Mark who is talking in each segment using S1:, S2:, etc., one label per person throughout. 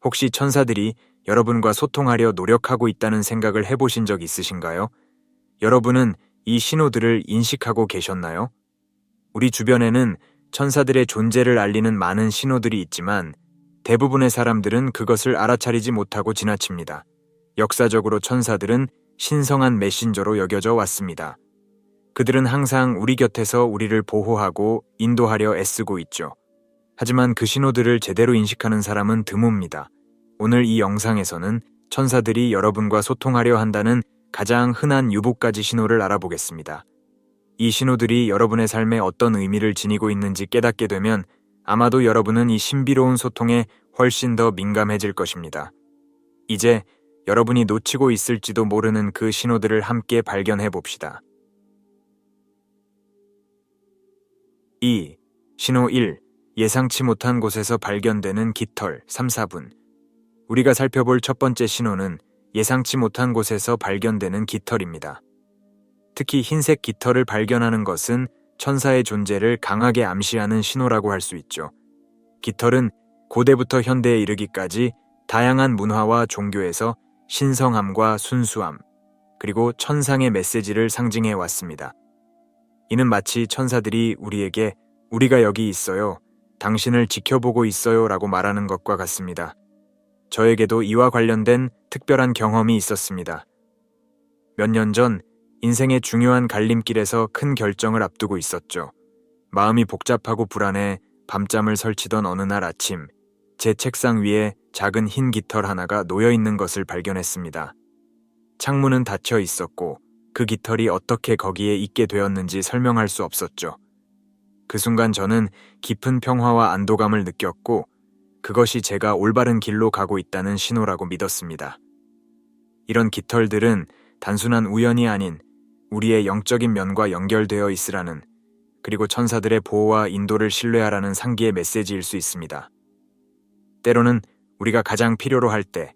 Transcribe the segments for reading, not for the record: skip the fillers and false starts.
S1: 혹시 천사들이 여러분과 소통하려 노력하고 있다는 생각을 해보신 적 있으신가요? 여러분은 이 신호들을 인식하고 계셨나요? 우리 주변에는 천사들의 존재를 알리는 많은 신호들이 있지만 대부분의 사람들은 그것을 알아차리지 못하고 지나칩니다. 역사적으로 천사들은 신성한 메신저로 여겨져 왔습니다. 그들은 항상 우리 곁에서 우리를 보호하고 인도하려 애쓰고 있죠. 하지만 그 신호들을 제대로 인식하는 사람은 드뭅니다. 오늘 이 영상에서는 천사들이 여러분과 소통하려 한다는 가장 흔한 7가지 신호를 알아보겠습니다. 이 신호들이 여러분의 삶에 어떤 의미를 지니고 있는지 깨닫게 되면 아마도 여러분은 이 신비로운 소통에 훨씬 더 민감해질 것입니다. 이제 여러분이 놓치고 있을지도 모르는 그 신호들을 함께 발견해 봅시다. 2. 신호 1. 예상치 못한 곳에서 발견되는 깃털 3, 4분. 우리가 살펴볼 첫 번째 신호는 예상치 못한 곳에서 발견되는 깃털입니다. 특히 흰색 깃털을 발견하는 것은 천사의 존재를 강하게 암시하는 신호라고 할 수 있죠. 깃털은 고대부터 현대에 이르기까지 다양한 문화와 종교에서 신성함과 순수함, 그리고 천상의 메시지를 상징해 왔습니다. 이는 마치 천사들이 우리에게 우리가 여기 있어요, 당신을 지켜보고 있어요 라고 말하는 것과 같습니다. 저에게도 이와 관련된 특별한 경험이 있었습니다. 몇 년 전 인생의 중요한 갈림길에서 큰 결정을 앞두고 있었죠. 마음이 복잡하고 불안해 밤잠을 설치던 어느 날 아침, 제 책상 위에 작은 흰 깃털 하나가 놓여 있는 것을 발견했습니다. 창문은 닫혀 있었고 그 깃털이 어떻게 거기에 있게 되었는지 설명할 수 없었죠. 그 순간 저는 깊은 평화와 안도감을 느꼈고 그것이 제가 올바른 길로 가고 있다는 신호라고 믿었습니다. 이런 깃털들은 단순한 우연이 아닌 우리의 영적인 면과 연결되어 있으라는, 그리고 천사들의 보호와 인도를 신뢰하라는 상기의 메시지일 수 있습니다. 때로는 우리가 가장 필요로 할 때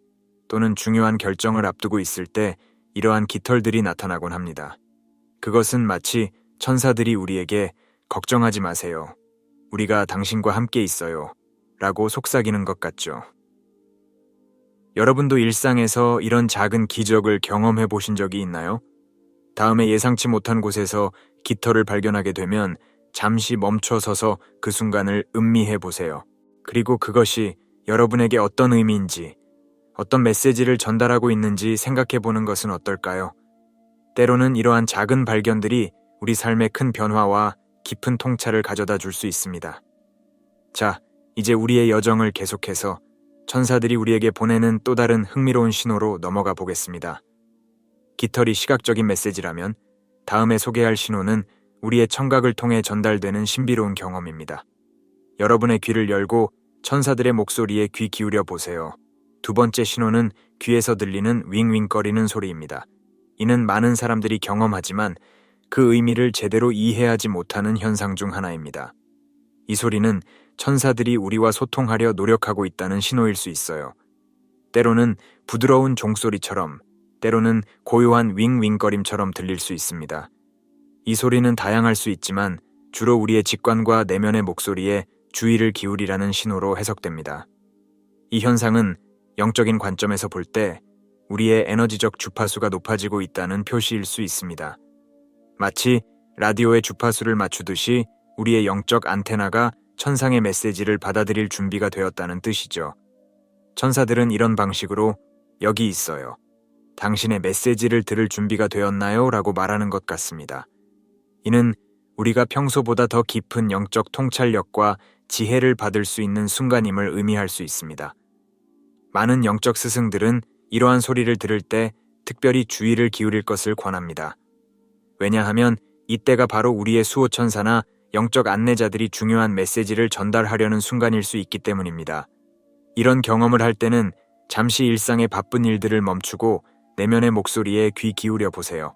S1: 또는 중요한 결정을 앞두고 있을 때 이러한 깃털들이 나타나곤 합니다. 그것은 마치 천사들이 우리에게 걱정하지 마세요, 우리가 당신과 함께 있어요 라고 속삭이는 것 같죠. 여러분도 일상에서 이런 작은 기적을 경험해 보신 적이 있나요? 다음에 예상치 못한 곳에서 깃털을 발견하게 되면 잠시 멈춰서서 그 순간을 음미해 보세요. 그리고 그것이 여러분에게 어떤 의미인지, 어떤 메시지를 전달하고 있는지 생각해 보는 것은 어떨까요? 때로는 이러한 작은 발견들이 우리 삶의 큰 변화와 깊은 통찰을 가져다 줄 수 있습니다. 자, 이제 우리의 여정을 계속해서 천사들이 우리에게 보내는 또 다른 흥미로운 신호로 넘어가 보겠습니다. 깃털이 시각적인 메시지라면 다음에 소개할 신호는 우리의 청각을 통해 전달되는 신비로운 경험입니다. 여러분의 귀를 열고 천사들의 목소리에 귀 기울여 보세요. 두 번째 신호는 귀에서 들리는 윙윙거리는 소리입니다. 이는 많은 사람들이 경험하지만 그 의미를 제대로 이해하지 못하는 현상 중 하나입니다. 이 소리는 천사들이 우리와 소통하려 노력하고 있다는 신호일 수 있어요. 때로는 부드러운 종소리처럼, 때로는 고요한 윙윙거림처럼 들릴 수 있습니다. 이 소리는 다양할 수 있지만 주로 우리의 직관과 내면의 목소리에 주의를 기울이라는 신호로 해석됩니다. 이 현상은 영적인 관점에서 볼 때 우리의 에너지적 주파수가 높아지고 있다는 표시일 수 있습니다. 마치 라디오의 주파수를 맞추듯이 우리의 영적 안테나가 천상의 메시지를 받아들일 준비가 되었다는 뜻이죠. 천사들은 이런 방식으로 여기 있어요, 당신의 메시지를 들을 준비가 되었나요? 라고 말하는 것 같습니다. 이는 우리가 평소보다 더 깊은 영적 통찰력과 지혜를 받을 수 있는 순간임을 의미할 수 있습니다. 많은 영적 스승들은 이러한 소리를 들을 때 특별히 주의를 기울일 것을 권합니다. 왜냐하면 이때가 바로 우리의 수호천사나 영적 안내자들이 중요한 메시지를 전달하려는 순간일 수 있기 때문입니다. 이런 경험을 할 때는 잠시 일상의 바쁜 일들을 멈추고 내면의 목소리에 귀 기울여 보세요.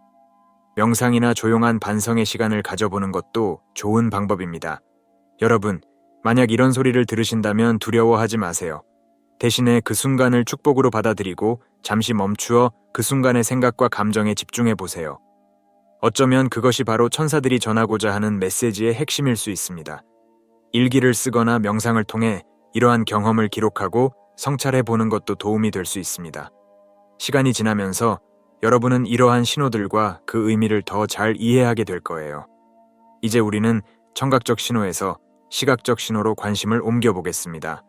S1: 명상이나 조용한 반성의 시간을 가져보는 것도 좋은 방법입니다. 여러분, 만약 이런 소리를 들으신다면 두려워하지 마세요. 대신에 그 순간을 축복으로 받아들이고 잠시 멈추어 그 순간의 생각과 감정에 집중해 보세요. 어쩌면 그것이 바로 천사들이 전하고자 하는 메시지의 핵심일 수 있습니다. 일기를 쓰거나 명상을 통해 이러한 경험을 기록하고 성찰해 보는 것도 도움이 될 수 있습니다. 시간이 지나면서 여러분은 이러한 신호들과 그 의미를 더 잘 이해하게 될 거예요. 이제 우리는 청각적 신호에서 시각적 신호로 관심을 옮겨보겠습니다.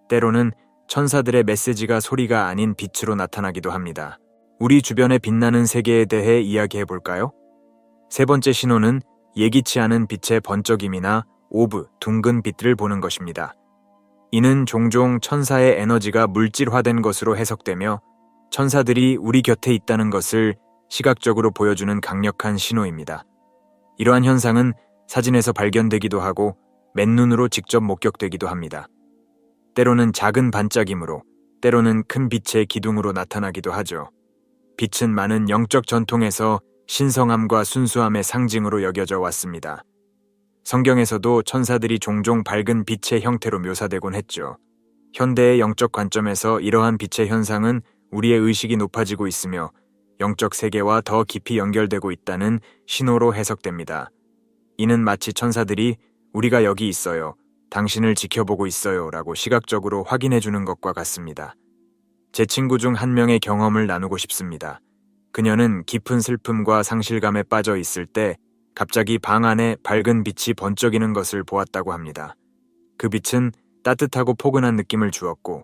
S1: 때로는 천사들의 메시지가 소리가 아닌 빛으로 나타나기도 합니다. 우리 주변의 빛나는 세계에 대해 이야기해 볼까요? 세 번째 신호는 예기치 않은 빛의 번쩍임이나 오브, 둥근 빛을 보는 것입니다. 이는 종종 천사의 에너지가 물질화된 것으로 해석되며 천사들이 우리 곁에 있다는 것을 시각적으로 보여주는 강력한 신호입니다. 이러한 현상은 사진에서 발견되기도 하고 맨눈으로 직접 목격되기도 합니다. 때로는 작은 반짝임으로, 때로는 큰 빛의 기둥으로 나타나기도 하죠. 빛은 많은 영적 전통에서 신성함과 순수함의 상징으로 여겨져 왔습니다. 성경에서도 천사들이 종종 밝은 빛의 형태로 묘사되곤 했죠. 현대의 영적 관점에서 이러한 빛의 현상은 우리의 의식이 높아지고 있으며 영적 세계와 더 깊이 연결되고 있다는 신호로 해석됩니다. 이는 마치 천사들이 우리가 여기 있어요, 당신을 지켜보고 있어요 라고 시각적으로 확인해 주는 것과 같습니다. 제 친구 중 한 명의 경험을 나누고 싶습니다. 그녀는 깊은 슬픔과 상실감에 빠져 있을 때 갑자기 방 안에 밝은 빛이 번쩍이는 것을 보았다고 합니다. 그 빛은 따뜻하고 포근한 느낌을 주었고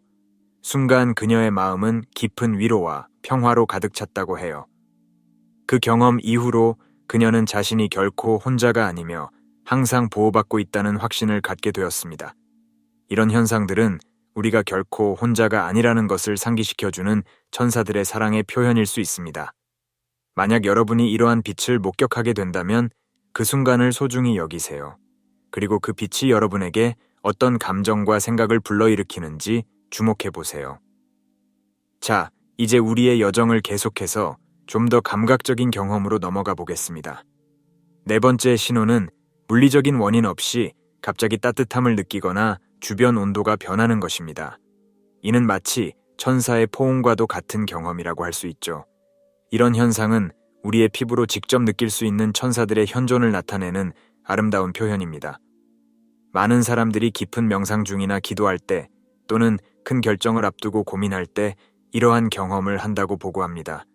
S1: 순간 그녀의 마음은 깊은 위로와 평화로 가득 찼다고 해요. 그 경험 이후로 그녀는 자신이 결코 혼자가 아니며 항상 보호받고 있다는 확신을 갖게 되었습니다. 이런 현상들은 우리가 결코 혼자가 아니라는 것을 상기시켜주는 천사들의 사랑의 표현일 수 있습니다. 만약 여러분이 이러한 빛을 목격하게 된다면 그 순간을 소중히 여기세요. 그리고 그 빛이 여러분에게 어떤 감정과 생각을 불러일으키는지 주목해 보세요. 자, 이제 우리의 여정을 계속해서 좀 더 감각적인 경험으로 넘어가 보겠습니다. 네 번째 신호는 물리적인 원인 없이 갑자기 따뜻함을 느끼거나 주변 온도가 변하는 것입니다. 이는 마치 천사의 포옹과도 같은 경험이라고 할 수 있죠. 이런 현상은 우리의 피부로 직접 느낄 수 있는 천사들의 현존을 나타내는 아름다운 표현입니다. 많은 사람들이 깊은 명상 중이나 기도할 때 또는 큰 결정을 앞두고 고민할 때 이러한 경험을 한다고 보고합니다.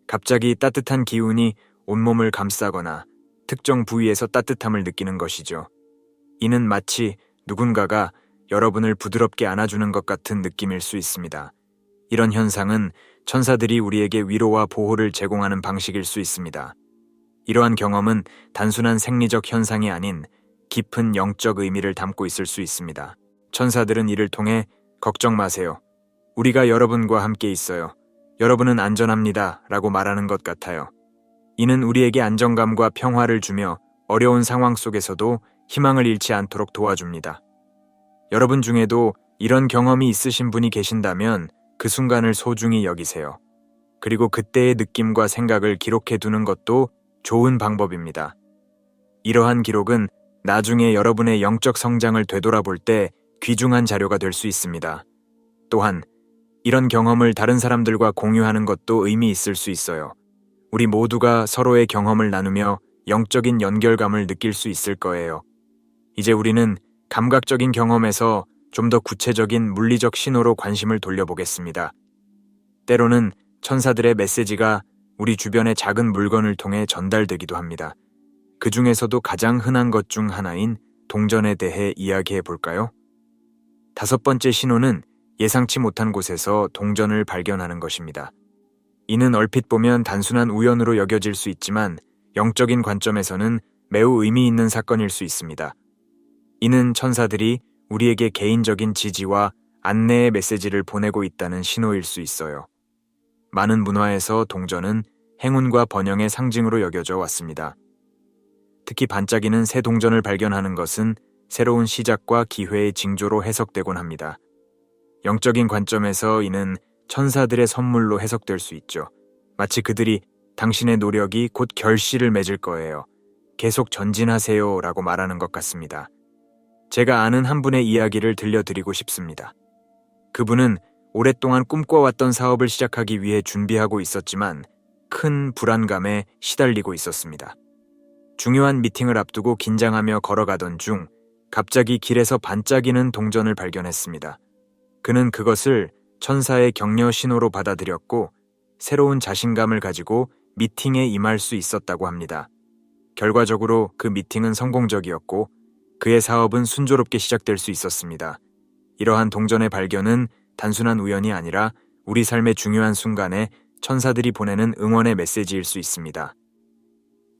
S1: 갑자기 따뜻한 기운이 온몸을 감싸거나 특정 부위에서 따뜻함을 느끼는 것이죠. 이는 마치 누군가가 여러분을 부드럽게 안아주는 것 같은 느낌일 수 있습니다. 이런 현상은 천사들이 우리에게 위로와 보호를 제공하는 방식일 수 있습니다. 이러한 경험은 단순한 생리적 현상이 아닌 깊은 영적 의미를 담고 있을 수 있습니다. 천사들은 이를 통해 걱정 마세요. 우리가 여러분과 함께 있어요. 여러분은 안전합니다. 라고 말하는 것 같아요. 이는 우리에게 안정감과 평화를 주며 어려운 상황 속에서도 희망을 잃지 않도록 도와줍니다. 여러분 중에도 이런 경험이 있으신 분이 계신다면 그 순간을 소중히 여기세요. 그리고 그때의 느낌과 생각을 기록해 두는 것도 좋은 방법입니다. 이러한 기록은 나중에 여러분의 영적 성장을 되돌아볼 때 귀중한 자료가 될 수 있습니다. 또한 이런 경험을 다른 사람들과 공유하는 것도 의미 있을 수 있어요. 우리 모두가 서로의 경험을 나누며 영적인 연결감을 느낄 수 있을 거예요. 이제 우리는 감각적인 경험에서 좀 더 구체적인 물리적 신호로 관심을 돌려보겠습니다. 때로는 천사들의 메시지가 우리 주변의 작은 물건을 통해 전달되기도 합니다. 그 중에서도 가장 흔한 것 중 하나인 동전에 대해 이야기해 볼까요? 다섯 번째 신호는 예상치 못한 곳에서 동전을 발견하는 것입니다. 이는 얼핏 보면 단순한 우연으로 여겨질 수 있지만 영적인 관점에서는 매우 의미 있는 사건일 수 있습니다. 이는 천사들이 우리에게 개인적인 지지와 안내의 메시지를 보내고 있다는 신호일 수 있어요. 많은 문화에서 동전은 행운과 번영의 상징으로 여겨져 왔습니다. 특히 반짝이는 새 동전을 발견하는 것은 새로운 시작과 기회의 징조로 해석되곤 합니다. 영적인 관점에서 이는 천사들의 선물로 해석될 수 있죠. 마치 그들이 당신의 노력이 곧 결실을 맺을 거예요. 계속 전진하세요 라고 말하는 것 같습니다. 제가 아는 한 분의 이야기를 들려드리고 싶습니다. 그분은 오랫동안 꿈꿔왔던 사업을 시작하기 위해 준비하고 있었지만 큰 불안감에 시달리고 있었습니다. 중요한 미팅을 앞두고 긴장하며 걸어가던 중 갑자기 길에서 반짝이는 동전을 발견했습니다. 그는 그것을 천사의 격려 신호로 받아들였고 새로운 자신감을 가지고 미팅에 임할 수 있었다고 합니다. 결과적으로 그 미팅은 성공적이었고 그의 사업은 순조롭게 시작될 수 있었습니다. 이러한 동전의 발견은 단순한 우연이 아니라 우리 삶의 중요한 순간에 천사들이 보내는 응원의 메시지일 수 있습니다.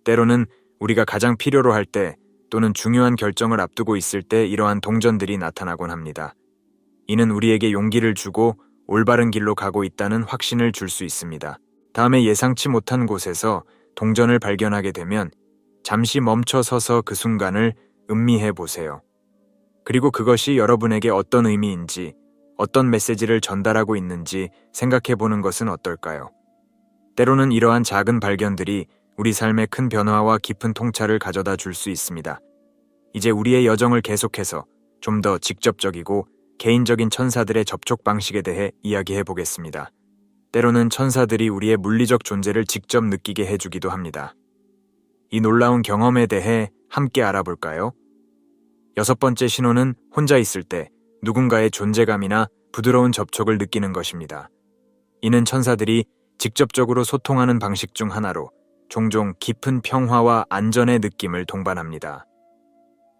S1: 때로는 우리가 가장 필요로 할 때 또는 중요한 결정을 앞두고 있을 때 이러한 동전들이 나타나곤 합니다. 이는 우리에게 용기를 주고 올바른 길로 가고 있다는 확신을 줄 수 있습니다. 다음에 예상치 못한 곳에서 동전을 발견하게 되면 잠시 멈춰 서서 그 순간을 음미해 보세요. 그리고 그것이 여러분에게 어떤 의미인지, 어떤 메시지를 전달하고 있는지 생각해 보는 것은 어떨까요? 때로는 이러한 작은 발견들이 우리 삶에 큰 변화와 깊은 통찰을 가져다 줄 수 있습니다. 이제 우리의 여정을 계속해서 좀 더 직접적이고 개인적인 천사들의 접촉 방식에 대해 이야기해 보겠습니다. 때로는 천사들이 우리의 물리적 존재를 직접 느끼게 해주기도 합니다. 이 놀라운 경험에 대해 함께 알아볼까요? 6번째 신호는 혼자 있을 때 누군가의 존재감이나 부드러운 접촉을 느끼는 것입니다. 이는 천사들이 직접적으로 소통하는 방식 중 하나로 종종 깊은 평화와 안전의 느낌을 동반합니다.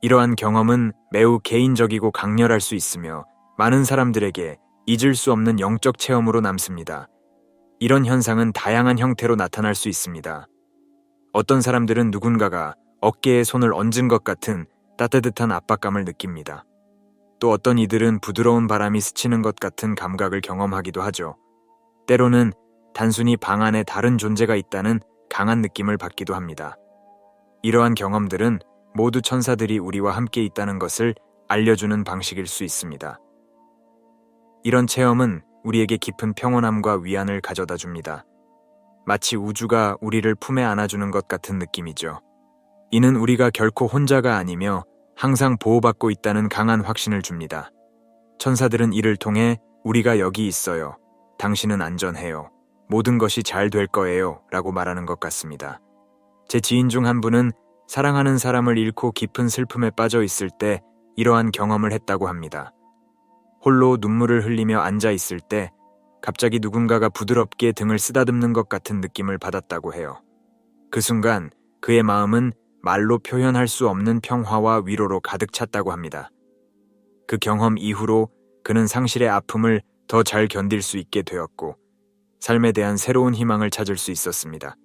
S1: 이러한 경험은 매우 개인적이고 강렬할 수 있으며 많은 사람들에게 잊을 수 없는 영적 체험으로 남습니다. 이런 현상은 다양한 형태로 나타날 수 있습니다. 어떤 사람들은 누군가가 어깨에 손을 얹은 것 같은 따뜻한 압박감을 느낍니다. 또 어떤 이들은 부드러운 바람이 스치는 것 같은 감각을 경험하기도 하죠. 때로는 단순히 방 안에 다른 존재가 있다는 강한 느낌을 받기도 합니다. 이러한 경험들은 모두 천사들이 우리와 함께 있다는 것을 알려주는 방식일 수 있습니다. 이런 체험은 우리에게 깊은 평온함과 위안을 가져다 줍니다. 마치 우주가 우리를 품에 안아주는 것 같은 느낌이죠. 이는 우리가 결코 혼자가 아니며 항상 보호받고 있다는 강한 확신을 줍니다. 천사들은 이를 통해 우리가 여기 있어요. 당신은 안전해요. 모든 것이 잘 될 거예요. 라고 말하는 것 같습니다. 제 지인 중 한 분은 사랑하는 사람을 잃고 깊은 슬픔에 빠져 있을 때 이러한 경험을 했다고 합니다. 홀로 눈물을 흘리며 앉아 있을 때 갑자기 누군가가 부드럽게 등을 쓰다듬는 것 같은 느낌을 받았다고 해요. 그 순간 그의 마음은 말로 표현할 수 없는 평화와 위로로 가득 찼다고 합니다. 그 경험 이후로 그는 상실의 아픔을 더 잘 견딜 수 있게 되었고 삶에 대한 새로운 희망을 찾을 수 있었습니다.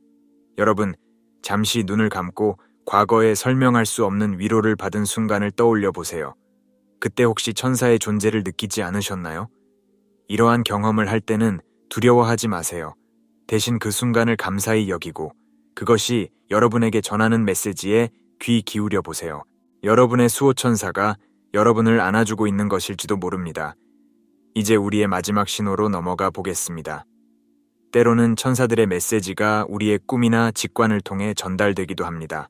S1: 여러분, 잠시 눈을 감고 과거에 설명할 수 없는 위로를 받은 순간을 떠올려 보세요. 그때 혹시 천사의 존재를 느끼지 않으셨나요? 이러한 경험을 할 때는 두려워하지 마세요. 대신 그 순간을 감사히 여기고 그것이 여러분에게 전하는 메시지에 귀 기울여 보세요. 여러분의 수호천사가 여러분을 안아주고 있는 것일지도 모릅니다. 이제 우리의 마지막 신호로 넘어가 보겠습니다. 때로는 천사들의 메시지가 우리의 꿈이나 직관을 통해 전달되기도 합니다.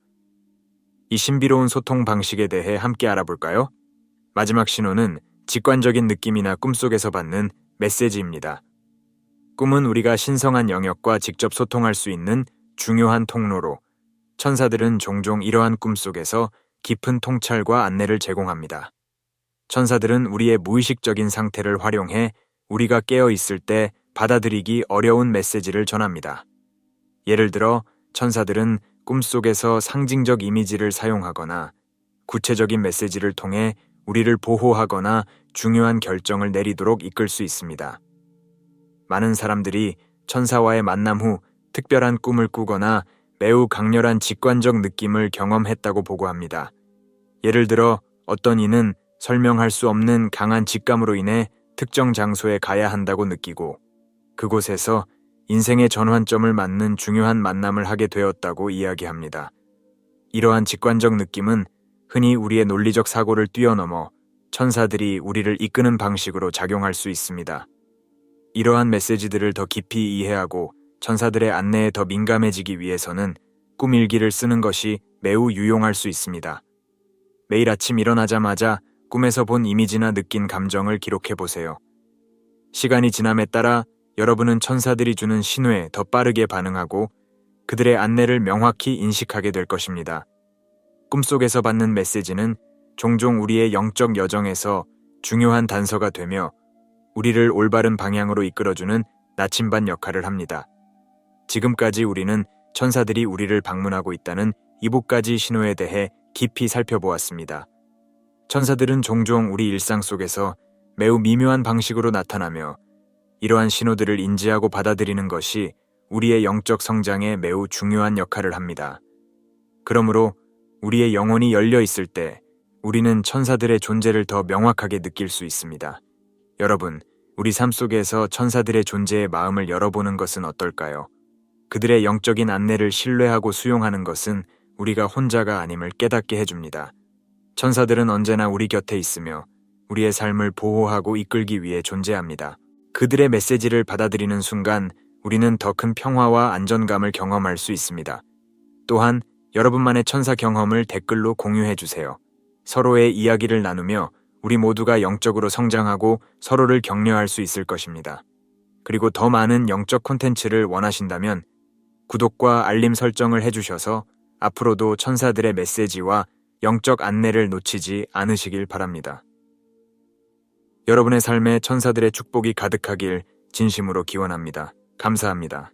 S1: 이 신비로운 소통 방식에 대해 함께 알아볼까요? 마지막 신호는 직관적인 느낌이나 꿈속에서 받는 메시지입니다. 꿈은 우리가 신성한 영역과 직접 소통할 수 있는 중요한 통로로 천사들은 종종 이러한 꿈속에서 깊은 통찰과 안내를 제공합니다. 천사들은 우리의 무의식적인 상태를 활용해 우리가 깨어 있을 때 받아들이기 어려운 메시지를 전합니다. 예를 들어 천사들은 꿈속에서 상징적 이미지를 사용하거나 구체적인 메시지를 통해 우리를 보호하거나 중요한 결정을 내리도록 이끌 수 있습니다. 많은 사람들이 천사와의 만남 후 특별한 꿈을 꾸거나 매우 강렬한 직관적 느낌을 경험했다고 보고합니다. 예를 들어 어떤 이는 설명할 수 없는 강한 직감으로 인해 특정 장소에 가야 한다고 느끼고 그곳에서 인생의 전환점을 맞는 중요한 만남을 하게 되었다고 이야기합니다. 이러한 직관적 느낌은 흔히 우리의 논리적 사고를 뛰어넘어 천사들이 우리를 이끄는 방식으로 작용할 수 있습니다. 이러한 메시지들을 더 깊이 이해하고 천사들의 안내에 더 민감해지기 위해서는 꿈일기를 쓰는 것이 매우 유용할 수 있습니다. 매일 아침 일어나자마자 꿈에서 본 이미지나 느낀 감정을 기록해 보세요. 시간이 지남에 따라 여러분은 천사들이 주는 신호에 더 빠르게 반응하고 그들의 안내를 명확히 인식하게 될 것입니다. 꿈속에서 받는 메시지는 종종 우리의 영적 여정에서 중요한 단서가 되며 우리를 올바른 방향으로 이끌어주는 나침반 역할을 합니다. 지금까지 우리는 천사들이 우리를 방문하고 있다는 2부까지 신호에 대해 깊이 살펴보았습니다. 천사들은 종종 우리 일상 속에서 매우 미묘한 방식으로 나타나며 이러한 신호들을 인지하고 받아들이는 것이 우리의 영적 성장에 매우 중요한 역할을 합니다. 그러므로 우리의 영혼이 열려 있을 때 우리는 천사들의 존재를 더 명확하게 느낄 수 있습니다. 여러분, 우리 삶 속에서 천사들의 존재에 마음을 열어보는 것은 어떨까요? 그들의 영적인 안내를 신뢰하고 수용하는 것은 우리가 혼자가 아님을 깨닫게 해줍니다. 천사들은 언제나 우리 곁에 있으며 우리의 삶을 보호하고 이끌기 위해 존재합니다. 그들의 메시지를 받아들이는 순간 우리는 더 큰 평화와 안전감을 경험할 수 있습니다. 또한 여러분만의 천사 경험을 댓글로 공유해 주세요. 서로의 이야기를 나누며 우리 모두가 영적으로 성장하고 서로를 격려할 수 있을 것입니다. 그리고 더 많은 영적 콘텐츠를 원하신다면 구독과 알림 설정을 해주셔서 앞으로도 천사들의 메시지와 영적 안내를 놓치지 않으시길 바랍니다. 여러분의 삶에 천사들의 축복이 가득하길 진심으로 기원합니다. 감사합니다.